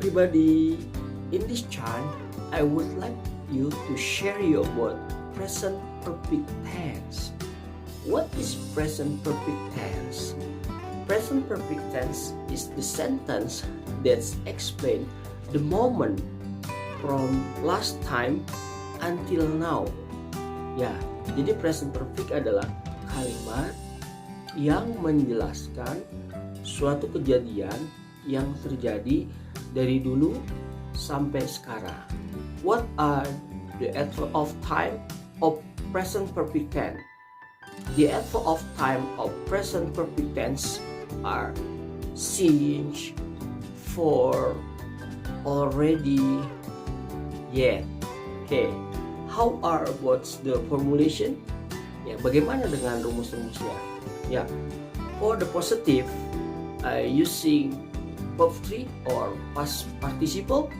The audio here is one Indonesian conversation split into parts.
everybody. In this channel, I would like you to share you about present perfect tense. What is present perfect tense? Present perfect tense is the sentence that explains the moment from last time until now. Ya, jadi present perfect adalah kalimat yang menjelaskan suatu kejadian yang terjadi dari dulu sampai sekarang. What are the interval of time of present perfect tense? The interval of time of present perfect tense are since, for, already, yet. Okay, how are about the formulation? Ya, bagaimana dengan rumus-rumusnya? Ya, for the positive, using verb 3 or past participle.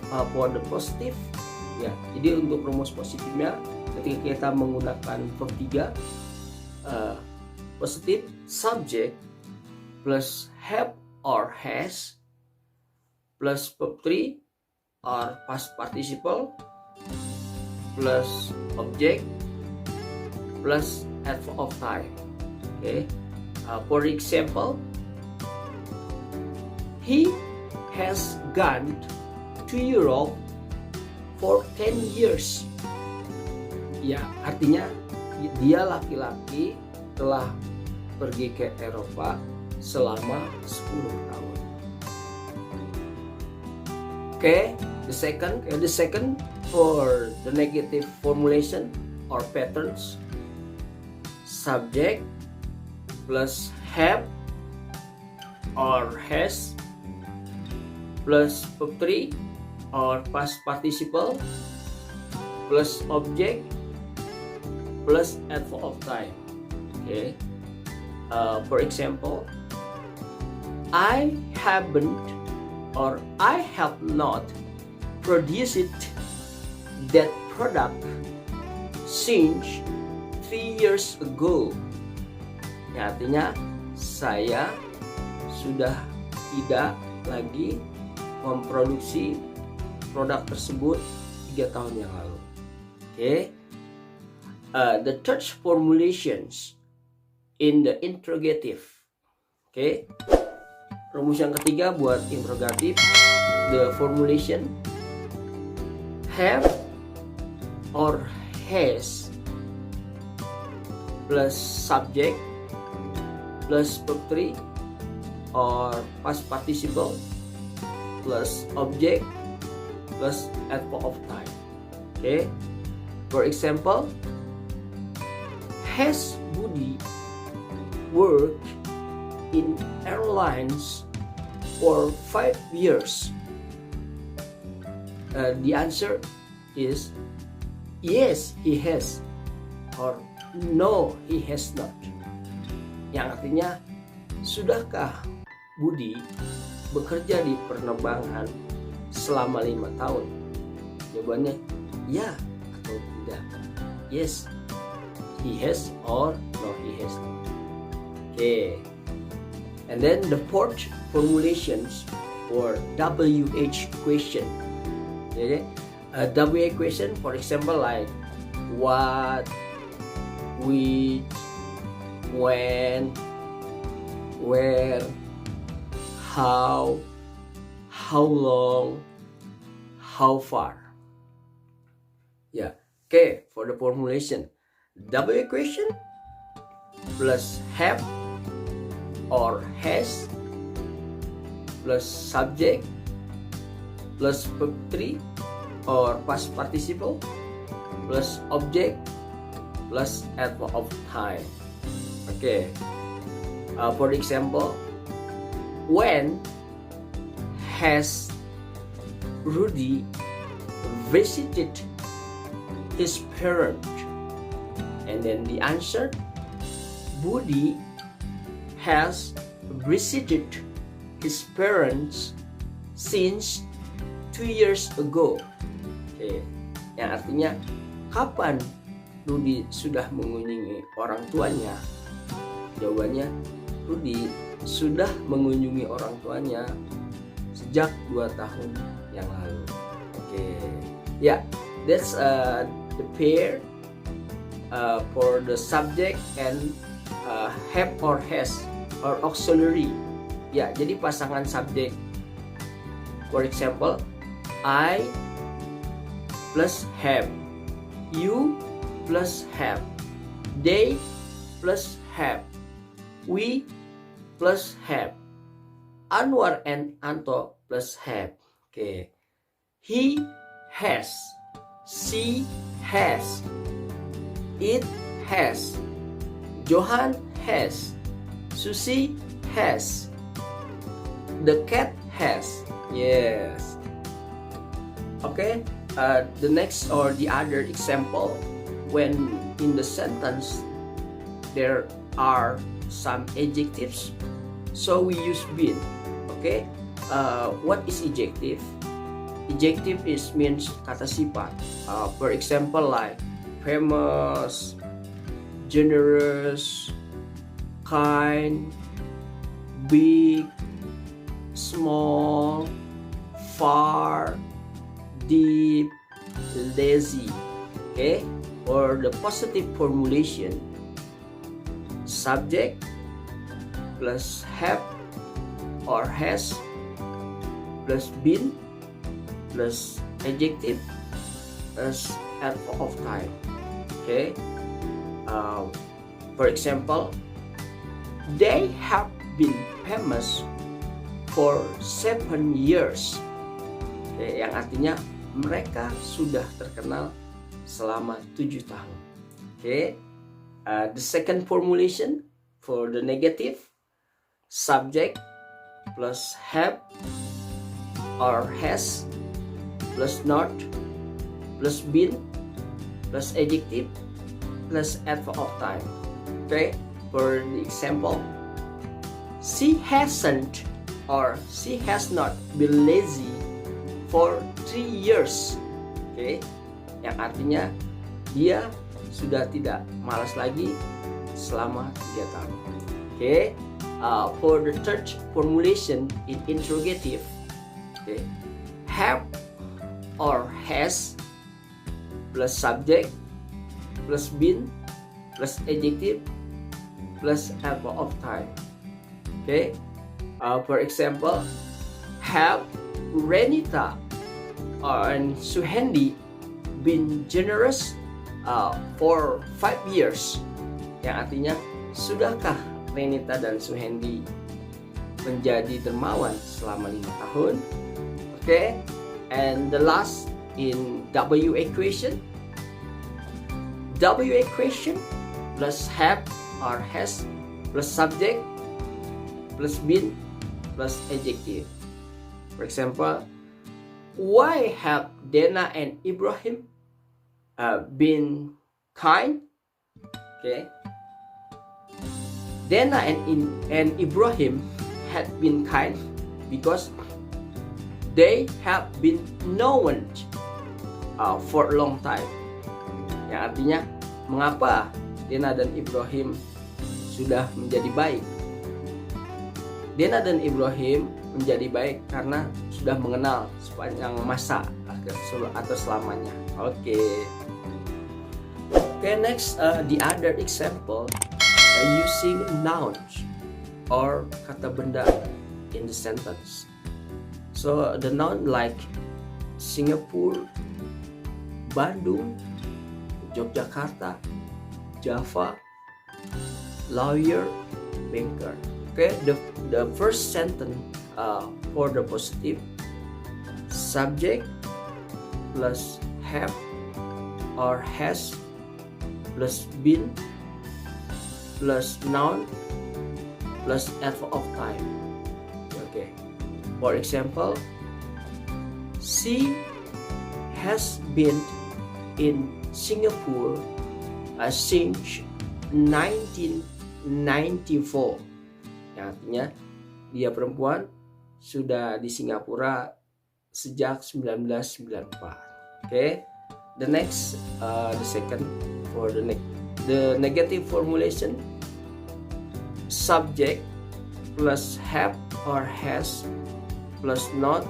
For the positive, ya, jadi untuk rumus positifnya ketika kita menggunakan verb 3, positive subject plus have or has plus verb 3 or past participle plus object plus interval of time. Okay, for example, he has gone to Europe for 10 years. Ya, artinya dia laki-laki telah pergi ke Eropa selama 10 tahun. Okay, the second for the negative formulation or patterns, subject plus have or has plus verb 3 or past participle plus object plus interval of time. Okay, for example, I haven't or I have not produced that product since 3 years ago. Ya, artinya saya sudah tidak lagi memproduksi produk tersebut 3 tahun yang lalu. Okay, the third formulations in the interrogative. Okay, rumus yang ketiga buat interrogatif, the formulation have or has plus subject plus verb 3 or past participle plus object plus interval of time. Okay, for example, has Budi worked in airlines for 5 years? The answer is yes, he has, or no, he has not. Yang artinya, sudahkah Budi bekerja di penerbangan selama 5 tahun? Jawabannya ya atau tidak. Yes, he has, or no, he has not. Okay, and then the fourth formulations for WH question. Okay, WH question, for example, like what, which, when, where, how long, how far. Yeah. Okay, for the formulation, WH question plus have or has plus subject plus verb 3 or past participle plus object plus interval of time. Okay, for example, when has Rudy visited his parents? And then the answer, Budi has visited his parents since 2 years ago. Okay, yang artinya kapan Rudy sudah mengunjungi orang tuanya? Jawabannya, Rudy sudah mengunjungi orang tuanya sejak 2 tahun yang lalu. Oke, ya, that's the pair for the subject and have or has or auxiliary. Ya, jadi pasangan subjek. For example, I plus have, you plus have, they plus have, we plus have, Anwar and Anto plus have. Okay. He has, she has, it has, Johan has, Susie has, the cat has. Yes. Okay. The next or the other example, when in the sentence there are some adjectives, so we use been. Okay. What is adjective? Adjective means kata sifat. For example, like famous, generous, kind, big, small, far, deep, lazy. Okay. Or the positive formulation, subject plus have or has plus been plus adjective plus adverb of time. Okay. For example, they have been famous for 7 years. Okay, yang artinya mereka sudah terkenal selama 7 tahun. Okay. The second formulation for the negative, subject plus have or has plus not plus been plus adjective plus adverb of time. Okay. For the example, she hasn't or she has not been lazy for 3 years. Okay. Yang artinya dia sudah tidak malas lagi selama 3 tahun. Okay. For the third formulation in interrogative, okay, have or has plus subject plus been plus adjective plus adverb of time. Okay. For example, have Renita and Suhendi been generous for 5 years? Yang artinya, sudahkah Renita dan Suhendi menjadi dermawan selama 5 tahun? Okay. And the last in W equation, W equation plus have or has plus subject plus been plus adjective. For example, why have Dena and Ibrahim been kind? Okay. Dena and Ibrahim had been kind because they have been known for a long time. Yang artinya, mengapa Dena dan Ibrahim sudah menjadi baik? Dena dan Ibrahim menjadi baik karena sudah mengenal sepanjang masa atau selamanya. Oke. Okay, next the other example using nouns or kata benda in the sentence. So the noun like Singapore, Bandung, Yogyakarta, Java, lawyer, banker. Okay, the first sentence for the positive, subject plus have or has plus been plus noun plus adverb of time. Okay. For example, she has been in Singapore since 1994. Yang artinya dia perempuan sudah di Singapura sejak 1994. Okay. The next, the second for the negative formulation, subject plus have or has plus not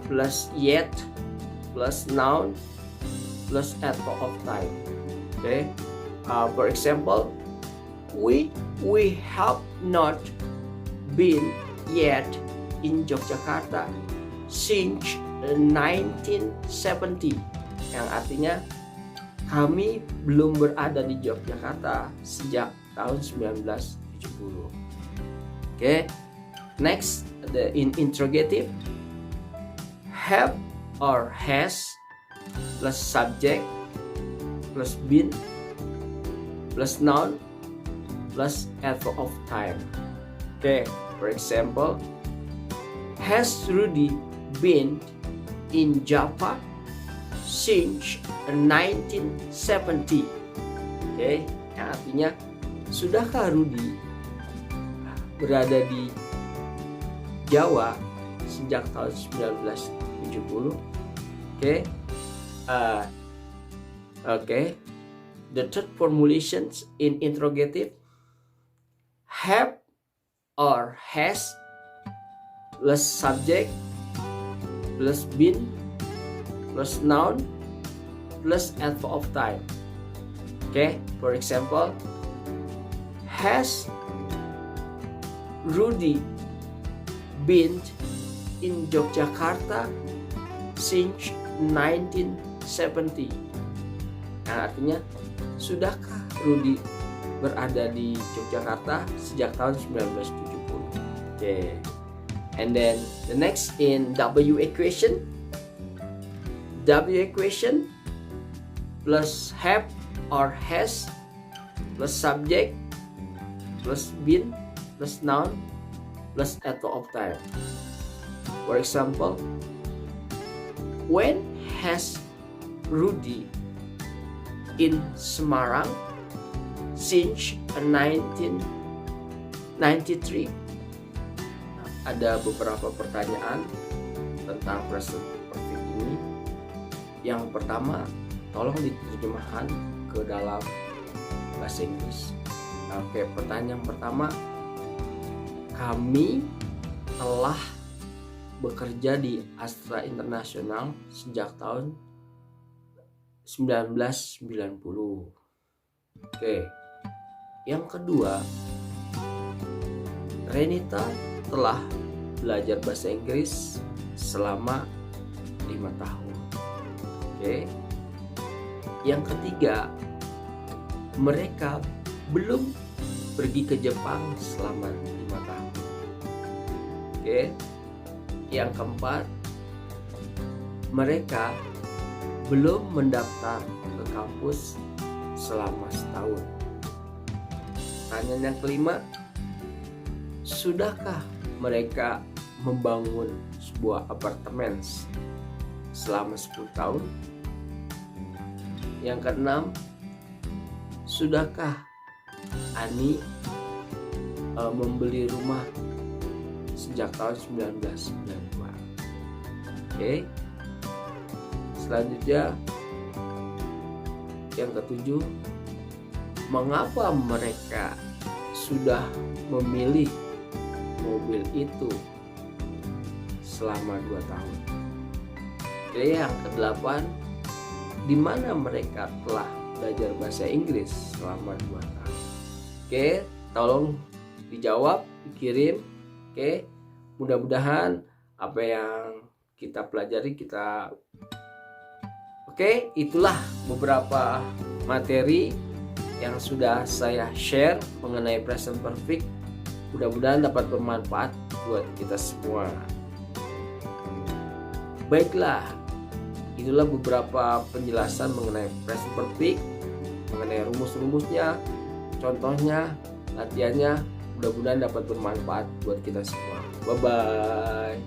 plus yet plus noun plus at of time. Okay. For example, we have not been yet in Yogyakarta since 1970, yang artinya kami belum berada di Yogyakarta sejak tahun 1970. Okay. Next, the interrogative, have or has plus subject plus been plus noun plus adverb of time. Okay, for example, has Rudy been in Java since 1970? Okay, yang artinya sudahkah Rudy berada di Jawa sejak tahun 1970? Okay. Okay. The third formulations in interrogative, have or has plus subject plus been plus noun plus adverb of time. Okay. For example, has Rudy been in Yogyakarta since 1970? Yang artinya, sudahkah Rudy berada di Yogyakarta sejak tahun 1970? Okay. And then the next in W equation. W equation plus have or has plus subject plus been plus noun plus adverb of time. For example, when has Rudy in Semarang since 1993? Ada beberapa pertanyaan tentang present perfect ini. Yang pertama, tolong diterjemahkan ke dalam bahasa Inggris. Oke, pertanyaan pertama, kami telah bekerja di Astra International sejak tahun 1990. Oke. Yang kedua, Renita telah belajar bahasa Inggris selama 5 tahun. Oke. Yang ketiga, mereka belum pergi ke Jepang selama 5 tahun. Oke. Yang keempat, mereka belum mendaftar ke kampus selama setahun. Pertanyaan yang kelima, sudahkah mereka membangun sebuah apartemen selama 10 tahun? Yang keenam, sudahkah Ani membeli rumah sejak tahun 1992? Oke. Selanjutnya, yang ketujuh, mengapa mereka sudah memilih mobil itu selama 2 tahun? Oke, yang kedelapan, di mana mereka telah belajar bahasa Inggris selama 2 tahun? Oke, tolong dijawab, dikirim. Oke, mudah-mudahan apa yang kita pelajari Oke, itulah beberapa materi yang sudah saya share mengenai present perfect. Mudah-mudahan dapat bermanfaat buat kita semua. Baiklah, itulah beberapa penjelasan mengenai present perfect, mengenai rumus-rumusnya, contohnya, latihannya. Mudah-mudahan dapat bermanfaat buat kita semua. Bye-bye.